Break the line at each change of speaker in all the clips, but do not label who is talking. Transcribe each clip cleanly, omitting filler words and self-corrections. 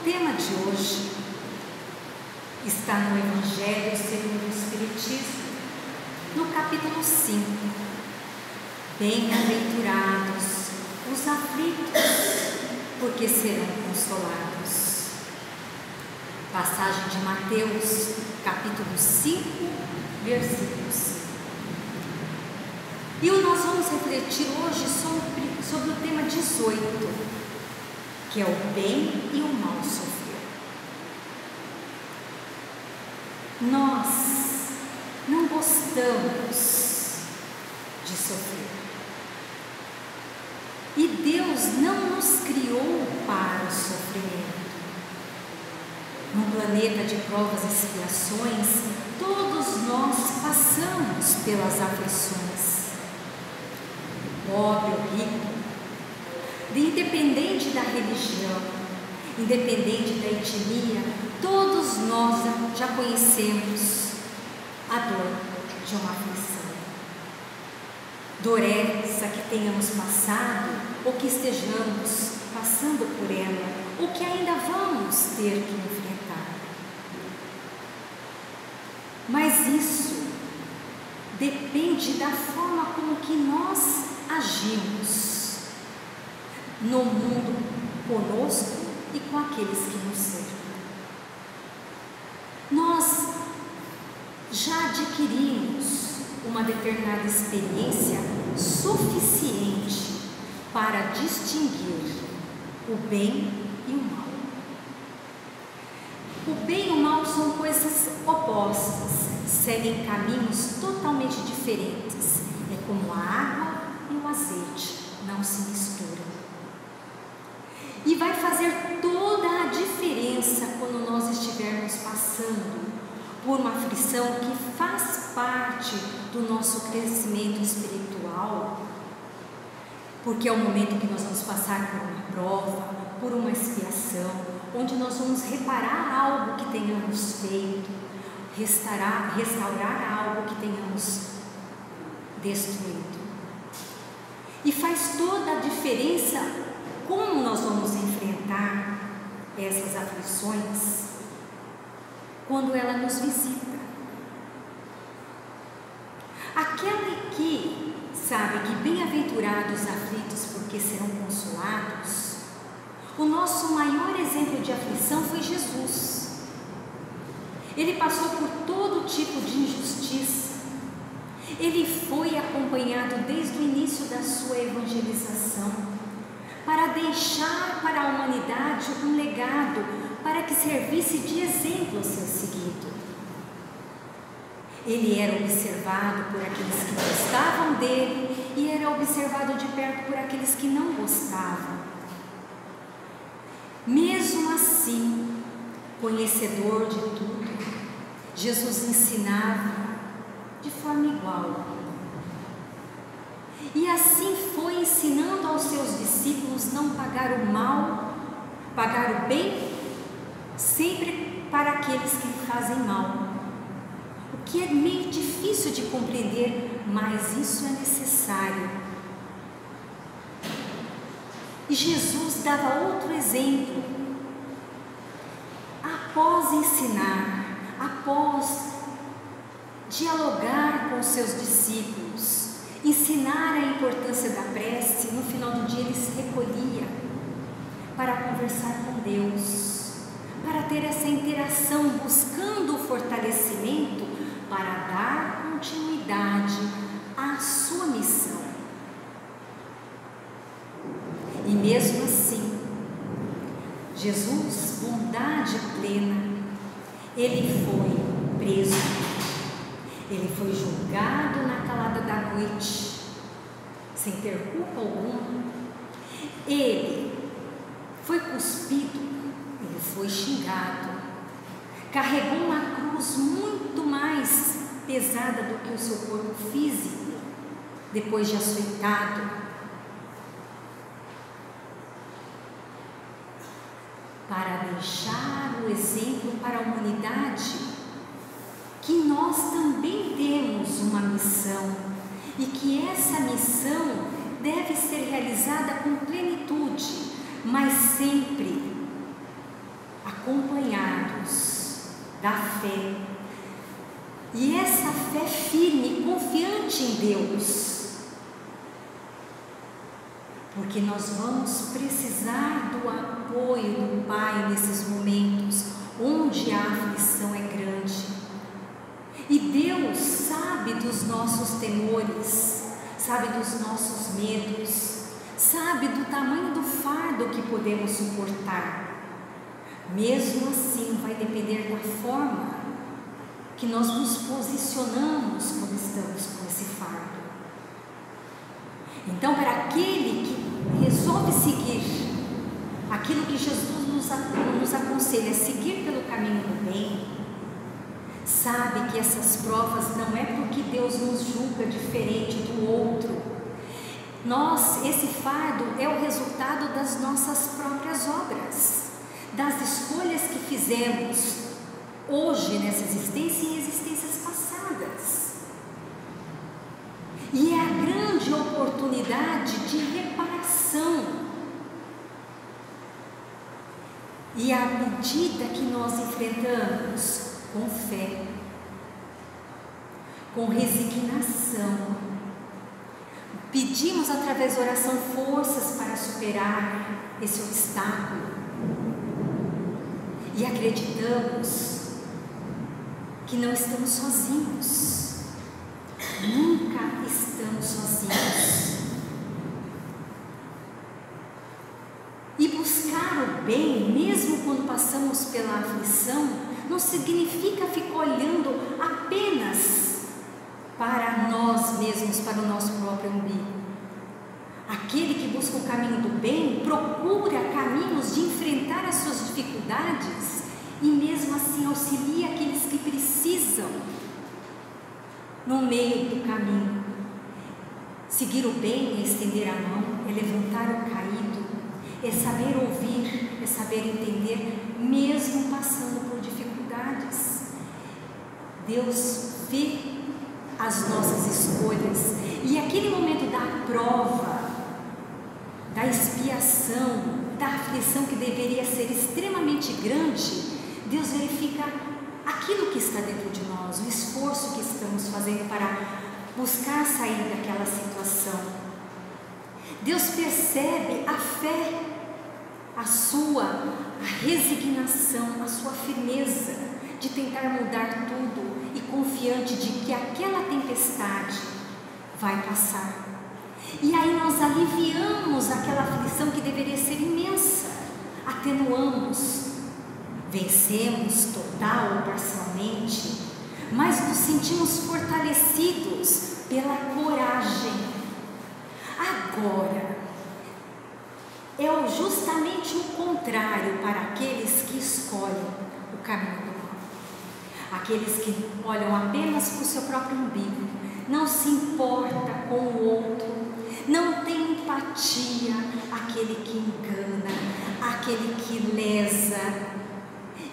tema de hoje está no Evangelho segundo o Espiritismo, no capítulo 5. Bem-aventurados os aflitos, porque serão consolados. Passagem de Mateus, capítulo 5, versículo 5. E nós vamos refletir hoje sobre o tema 18, que é o bem e o mal sofrer. Nós não gostamos de sofrer. E Deus não nos criou para o sofrimento. Num planeta de provas e expiações, todos nós passamos pelas aflições. Pobre ou rico, independente da religião, independente da etnia, todos nós já conhecemos a dor de uma aflição. Dor essa que tenhamos passado ou que estejamos passando por ela, ou que ainda vamos ter que enfrentar. Mas isso depende da forma como que nós agimos no mundo, conosco e com aqueles que nos cercam. Nós já adquirimos uma determinada experiência suficiente para distinguir o bem e o mal. O bem e o mal são coisas opostas, seguem caminhos totalmente diferentes. É como a água e o azeite, não se misturam. E vai fazer toda a diferença quando nós estivermos passando por uma aflição que faz parte do nosso crescimento espiritual, porque é o momento que nós vamos passar por uma prova, por uma expiação, onde nós vamos reparar algo que tenhamos feito, restaurar algo que tenhamos destruído. E faz toda a diferença como nós vamos enfrentar essas aflições quando ela nos visita. Aquele que sabe que bem-aventurados os aflitos, porque serão consolados, o nosso maior exemplo de aflição foi Jesus. Ele passou por todo tipo de injustiça. Ele foi acompanhado desde o início da sua evangelização, para deixar para a humanidade um legado, para que servisse de exemplo a ser seguido. Ele era observado por aqueles que gostavam dele e era observado de perto por aqueles que não gostavam. Mesmo assim, conhecedor de tudo, Jesus ensinava de forma igual. E assim foi ensinando aos seus discípulos não pagar o mal, pagar o bem, sempre para aqueles que fazem mal. O que é meio difícil de compreender, mas isso é necessário. E Jesus dava outro exemplo. Após ensinar, após dialogar com os seus discípulos, ensinar a importância da prece, no final do dia ele se recolhia para conversar com Deus, para ter essa interação, buscando o fortalecimento para dar continuidade à sua missão. E mesmo assim, Jesus, bondade plena, ele foi preso, ele foi julgado na calada da noite, sem ter culpa alguma. Ele foi cuspido, ele foi xingado, carregou uma cruz muito mais pesada do que o seu corpo físico, depois de açoitado, para deixar o exemplo para a humanidade que nós também temos uma missão e que essa missão deve ser realizada com plenitude, mas sempre acompanhados da fé. E essa fé firme e confiante em Deus, porque nós vamos precisar do apoio do Pai nesses momentos onde a aflição é grande. E Deus sabe dos nossos temores, sabe dos nossos medos, sabe do tamanho do fardo que podemos suportar. Mesmo assim, vai depender da forma que nós nos posicionamos quando estamos com esse fardo. Então, para aquele que resolve seguir aquilo que Jesus nos aconselha, seguir pelo caminho do bem, sabe que essas provas não é porque Deus nos julga diferente do outro. Esse fardo é o resultado das nossas próprias obras, das escolhas que fizemos hoje nessa existência e em existências passadas. E é a grande oportunidade de reparação. E à medida que nós enfrentamos com fé, com resignação, pedimos através da oração forças para superar esse obstáculo e acreditamos que não estamos sozinhos, nunca estamos sozinhos. E buscar o bem, mesmo quando passamos pela aflição, não significa ficar olhando apenas para nós mesmos, para o nosso próprio umbigo. Aquele que busca o caminho do bem procura caminhos de enfrentar as suas dificuldades e mesmo assim auxilia aqueles que precisam no meio do caminho. Seguir o bem é estender a mão, é levantar o caído, é saber ouvir, é saber entender, mesmo passando por dificuldades. Deus vê as nossas escolhas e aquele momento da prova, da expiação, da aflição que deveria ser extremamente grande, Deus verifica aquilo que está dentro de nós, o esforço que estamos fazendo para buscar sair daquela situação. Deus percebe a fé, a resignação, a sua firmeza de tentar mudar tudo e confiante de que aquela tempestade vai passar. E aí nós aliviamos aquela aflição que deveria ser imensa, atenuamos, vencemos total ou parcialmente, mas nos sentimos fortalecidos pela coragem. Agora, é justamente o contrário para aqueles que escolhem o caminho do mal. Aqueles que olham apenas para o seu próprio umbigo, não se importa com o outro, não tem empatia, aquele que engana, aquele que lesa.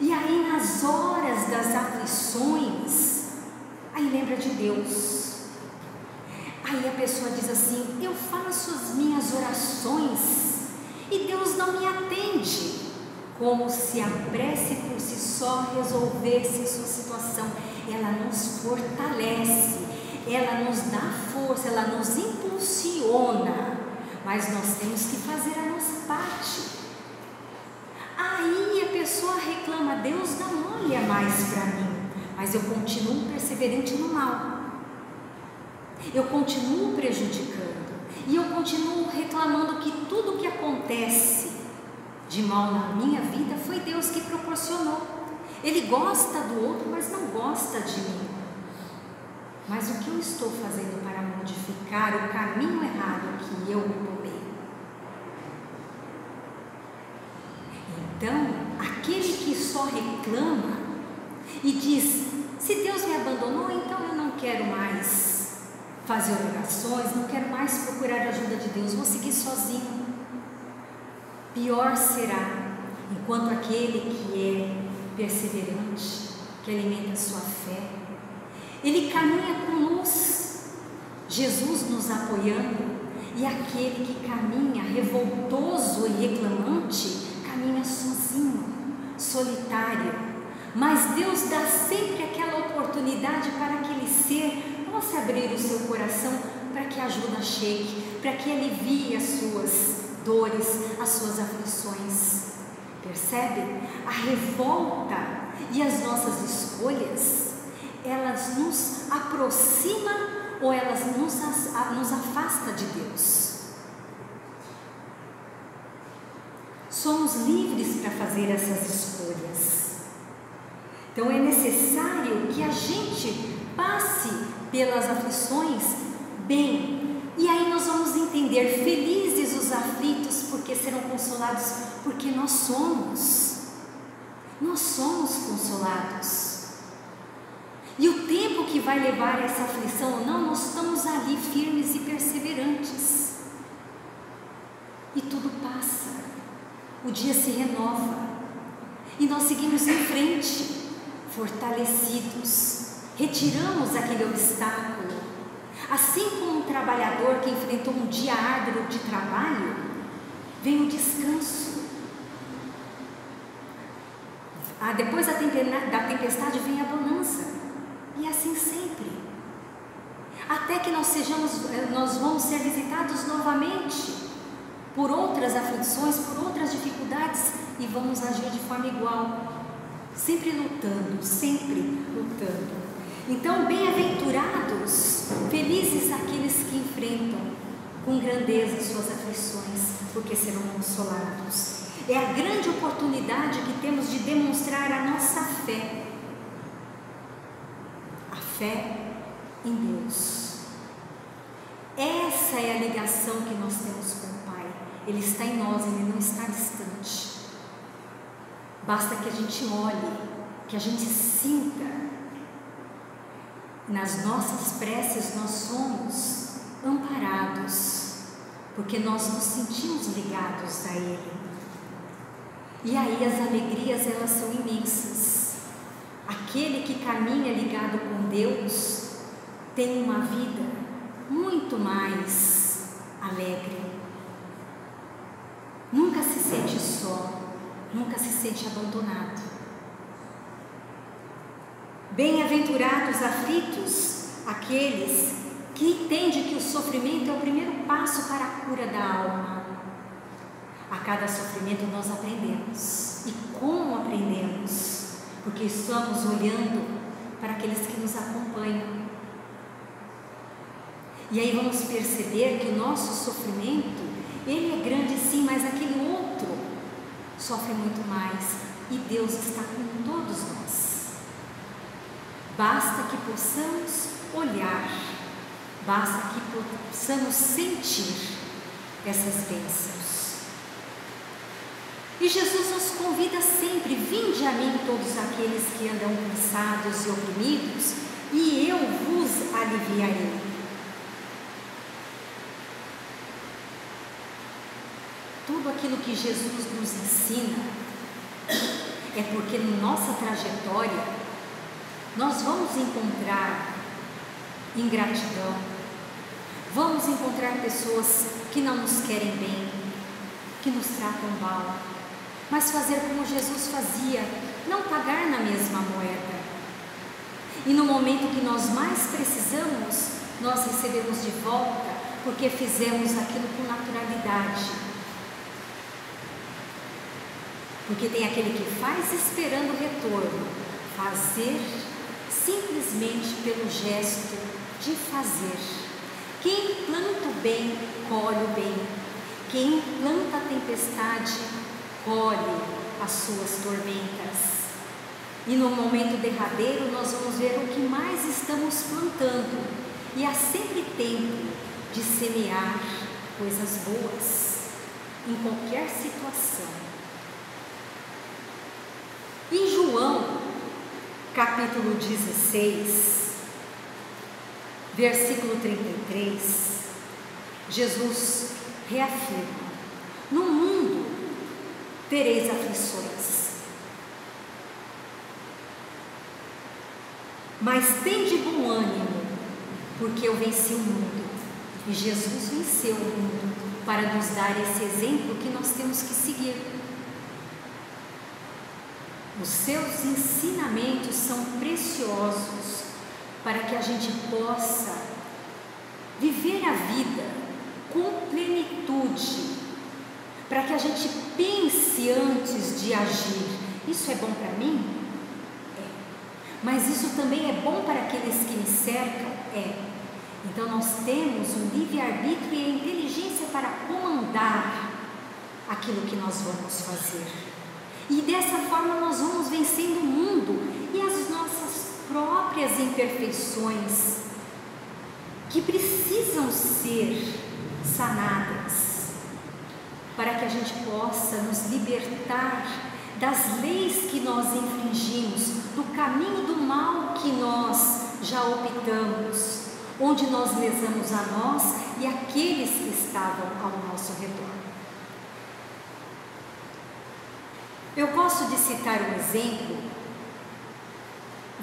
E aí nas horas das aflições, aí lembra de Deus. Aí a pessoa diz assim: eu faço as minhas orações e Deus não me atende, como se a prece por si só resolvesse sua situação. Ela nos fortalece, ela nos dá força, ela nos impulsiona, mas nós temos que fazer a nossa parte. Aí a pessoa reclama: Deus não olha mais para mim, mas eu continuo perseverante no mal, eu continuo prejudicando, e eu continuo reclamando que tudo que acontece de mal na minha vida foi Deus que proporcionou. Ele gosta do outro, mas não gosta de mim. Mas o que eu estou fazendo para modificar o caminho errado que eu tomei? Então, aquele que só reclama e diz: se Deus me abandonou, então eu não quero mais fazer orações, não quero mais procurar a ajuda de Deus, vou seguir sozinho. Pior será, enquanto aquele que é perseverante, que alimenta a sua fé, ele caminha com luz, Jesus nos apoiando, e aquele que caminha revoltoso e reclamante, caminha sozinho, solitário, mas Deus dá sempre aquela oportunidade para aquele ser possa abrir o seu coração para que a ajuda chegue, para que alivie as suas dores, as suas aflições. Percebe? A revolta e as nossas escolhas, elas nos aproximam ou elas nos afastam de Deus. Somos livres para fazer essas escolhas. Então é necessário que a gente passe pelas aflições bem. E aí nós vamos entender: felizes os aflitos, porque serão consolados, porque nós somos consolados. E o tempo que vai levar essa aflição ou não, nós estamos ali firmes e perseverantes. E tudo passa, o dia se renova, e nós seguimos em frente, fortalecidos, retiramos aquele obstáculo. Assim como um trabalhador que enfrentou um dia árduo de trabalho, vem o descanso. Depois da tempestade vem a bonança. E assim sempre. Até que nós vamos ser visitados novamente por outras aflições, por outras dificuldades, e vamos agir de forma igual. Sempre lutando, sempre lutando. Então, bem-aventurados, felizes aqueles que enfrentam com grandeza suas aflições, porque serão consolados. É a grande oportunidade que temos de demonstrar a nossa fé. A fé em Deus. Essa é a ligação que nós temos com o Pai. Ele está em nós, Ele não está distante. Basta que a gente olhe, que a gente sinta. Nas nossas preces nós somos amparados, porque nós nos sentimos ligados a Ele. E aí as alegrias, elas são imensas. Aquele que caminha ligado com Deus tem uma vida muito mais alegre. Nunca se sente só, nunca se sente abandonado. Bem-aventurados aflitos, aqueles que entendem que o sofrimento é o primeiro passo para a cura da alma. A cada sofrimento nós aprendemos. E como aprendemos? Porque estamos olhando para aqueles que nos acompanham. E aí vamos perceber que o nosso sofrimento, ele é grande sim, mas aquele outro sofre muito mais. E Deus está com todos nós. Basta que possamos olhar, basta que possamos sentir essas bênçãos. E Jesus nos convida sempre: vinde a mim todos aqueles que andam cansados e oprimidos, e eu vos aliviarei. Tudo aquilo que Jesus nos ensina é porque na nossa trajetória nós vamos encontrar ingratidão, vamos encontrar pessoas que não nos querem bem, que nos tratam mal, mas fazer como Jesus fazia, não pagar na mesma moeda. E no momento que nós mais precisamos, nós recebemos de volta, porque fizemos aquilo com naturalidade. Porque tem aquele que faz esperando o retorno, fazer simplesmente pelo gesto de fazer. Quem planta o bem, colhe o bem. Quem planta a tempestade, colhe as suas tormentas. E no momento derradeiro nós vamos ver o que mais estamos plantando. E há sempre tempo de semear coisas boas em qualquer situação. Em João, capítulo 16, versículo 33, Jesus reafirma: no mundo tereis aflições, mas tende bom ânimo, porque eu venci o mundo. E Jesus venceu o mundo para nos dar esse exemplo que nós temos que seguir. Os seus ensinamentos são preciosos para que a gente possa viver a vida com plenitude, para que a gente pense antes de agir. Isso é bom para mim? É. Mas isso também é bom para aqueles que me cercam? É. Então nós temos o livre-arbítrio e a inteligência para comandar aquilo que nós vamos fazer. E dessa forma nós vamos vencendo o mundo e as nossas próprias imperfeições que precisam ser sanadas, para que a gente possa nos libertar das leis que nós infringimos, do caminho do mal que nós já optamos, onde nós lesamos a nós e aqueles que estavam ao nosso redor. Eu gosto de citar um exemplo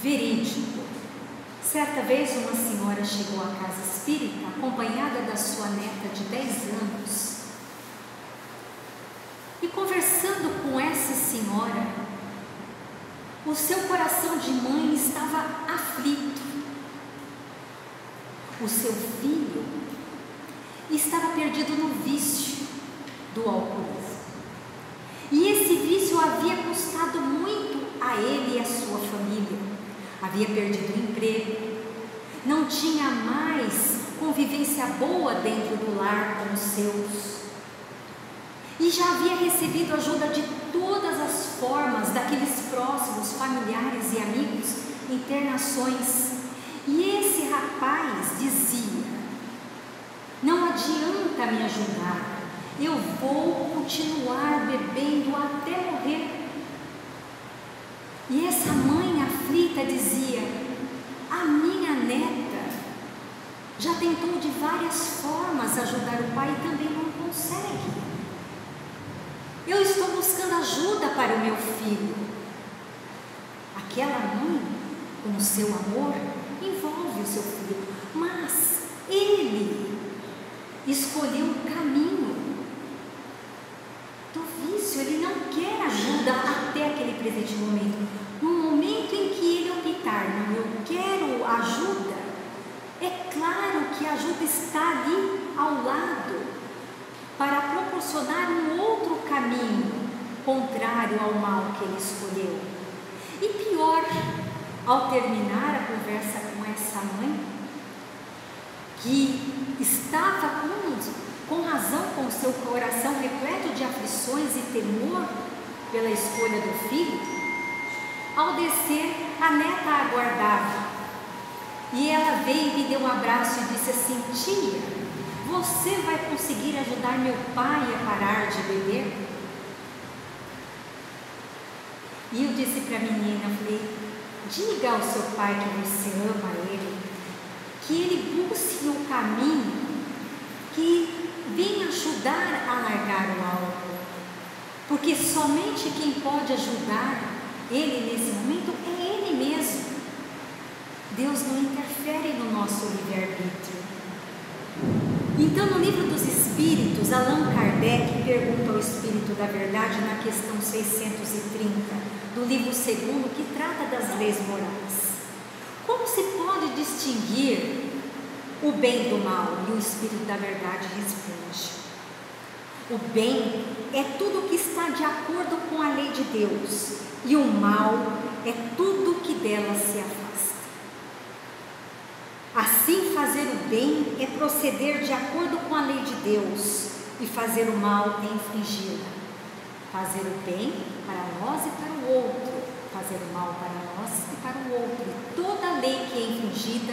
verídico. Certa vez uma senhora chegou à casa espírita acompanhada da sua neta de 10 anos. E conversando com essa senhora, o seu coração de mãe estava aflito. O seu filho estava perdido no vício do alcoolismo. E esse vício havia custado muito a ele e a sua família. Havia perdido o emprego, não tinha mais convivência boa dentro do lar com os seus. E já havia recebido ajuda de todas as formas, daqueles próximos, familiares e amigos, internações. E esse rapaz dizia: não adianta me ajudar, eu vou continuar bebendo até morrer. E essa mãe aflita dizia: a minha neta já tentou de várias formas ajudar o pai e também não consegue. Eu estou buscando ajuda para o meu filho. Aquela mãe, com o seu amor, envolve o seu filho, mas ele escolheu o caminho do vício. Ele não quer ajuda até aquele presente momento. No momento em que ele optar, não, eu quero ajuda, é claro que a ajuda está ali ao lado para proporcionar um outro caminho contrário ao mal que ele escolheu. E pior, ao terminar a conversa com essa mãe, que estava com razão, com seu coração repleto de aflições e temor pela escolha do filho, ao descer, a neta a aguardava. E ela veio e lhe deu um abraço e disse assim: tia, você vai conseguir ajudar meu pai a parar de beber? E eu disse para a menina, falei: diga ao seu pai que você ama ele, que ele busque o caminho que venha ajudar a largar o álcool, porque somente quem pode ajudar ele nesse momento é ele mesmo. Deus não interfere no nosso livre-arbítrio. Então, no Livro dos Espíritos, Allan Kardec pergunta ao Espírito da Verdade, na questão 630, do livro 2º, que trata das leis morais: como se pode distinguir o bem do mal? E o Espírito da Verdade responde: o bem é tudo que está de acordo com a lei de Deus, e o mal é tudo que dela se afasta. Assim, fazer o bem é proceder de acordo com a lei de Deus, e fazer o mal é infringi-la. Fazer o bem para nós e para o outro, fazer o mal para nós e para o outro. E toda lei que é infringida,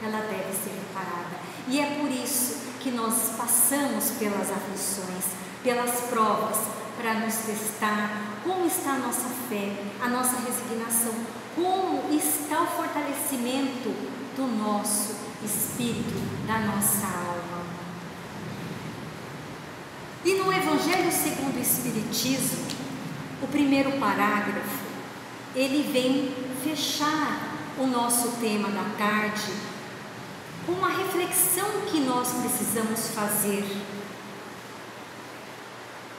ela deve ser reparada. E é por isso que nós passamos pelas aflições, pelas provas, para nos testar como está a nossa fé, a nossa resignação, como está o fortalecimento do nosso espírito, da nossa alma. E no Evangelho segundo o Espiritismo, o primeiro parágrafo, ele vem fechar o nosso tema da tarde com uma reflexão que nós precisamos fazer.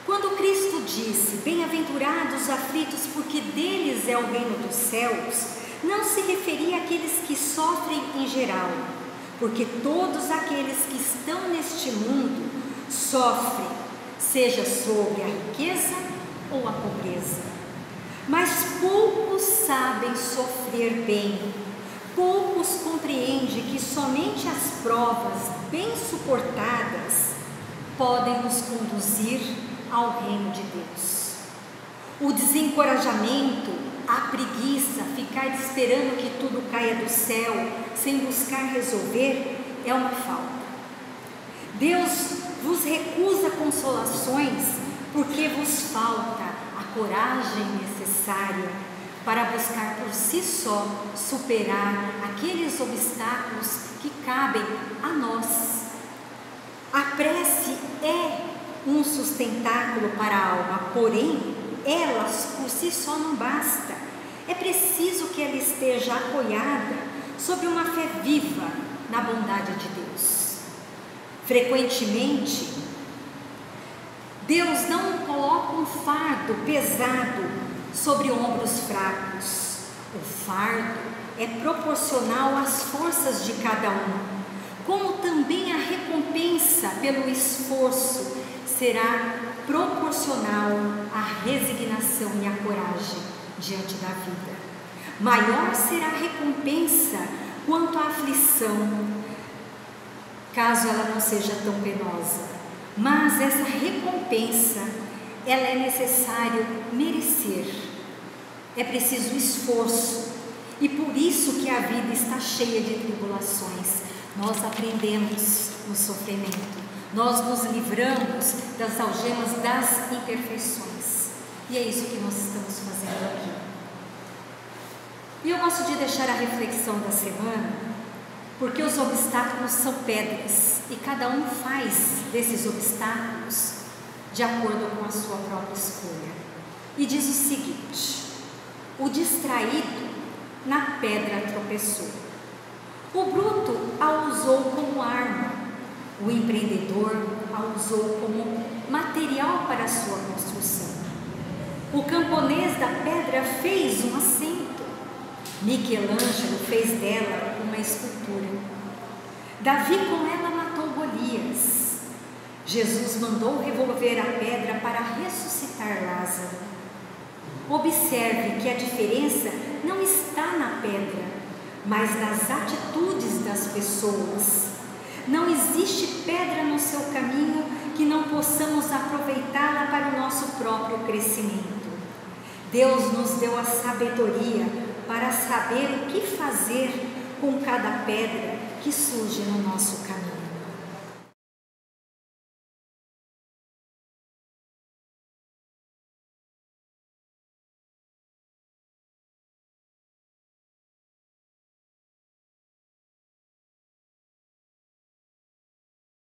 Quando Cristo disse: bem-aventurados os aflitos, porque deles é o reino dos céus, não se referia àqueles que sofrem em geral, porque todos aqueles que estão neste mundo sofrem, seja sobre a riqueza ou a pobreza. Mas poucos sabem sofrer bem, poucos compreendem que somente as provas bem suportadas podem nos conduzir ao reino de Deus. O desencorajamento, a preguiça, ficar esperando que tudo caia do céu sem buscar resolver, é uma falta. Deus vos recusa consolações porque vos falta a coragem necessária para buscar por si só superar aqueles obstáculos que cabem a nós. A prece é um sustentáculo para a alma, porém, ela por si só não basta. É preciso que ela esteja apoiada sobre uma fé viva na bondade de Deus. Frequentemente, Deus não coloca um fardo pesado sobre ombros fracos. O fardo é proporcional às forças de cada um, como também a recompensa pelo esforço será proporcional à resignação e à coragem diante da vida. Maior será a recompensa quanto à aflição, caso ela não seja tão penosa. Mas essa recompensa, ela é necessário merecer. É preciso esforço. E por isso que a vida está cheia de tribulações. Nós aprendemos no sofrimento. Nós nos livramos das algemas das imperfeições. E é isso que nós estamos fazendo aqui. E eu gosto de deixar a reflexão da semana, porque os obstáculos são pedras e cada um faz desses obstáculos de acordo com a sua própria escolha. E diz o seguinte: o distraído na pedra tropeçou, o bruto a usou como arma, o empreendedor a usou como material para a sua construção. O camponês da pedra fez um assento, Michelangelo fez dela uma escultura. Davi com ela matou Golias. Jesus mandou revolver a pedra para ressuscitar Lázaro. Observe que a diferença não está na pedra, mas nas atitudes das pessoas. Não existe pedra no seu caminho que não possamos aproveitá-la para o nosso próprio crescimento. Deus nos deu a sabedoria para saber o que fazer com cada pedra que surge no nosso caminho.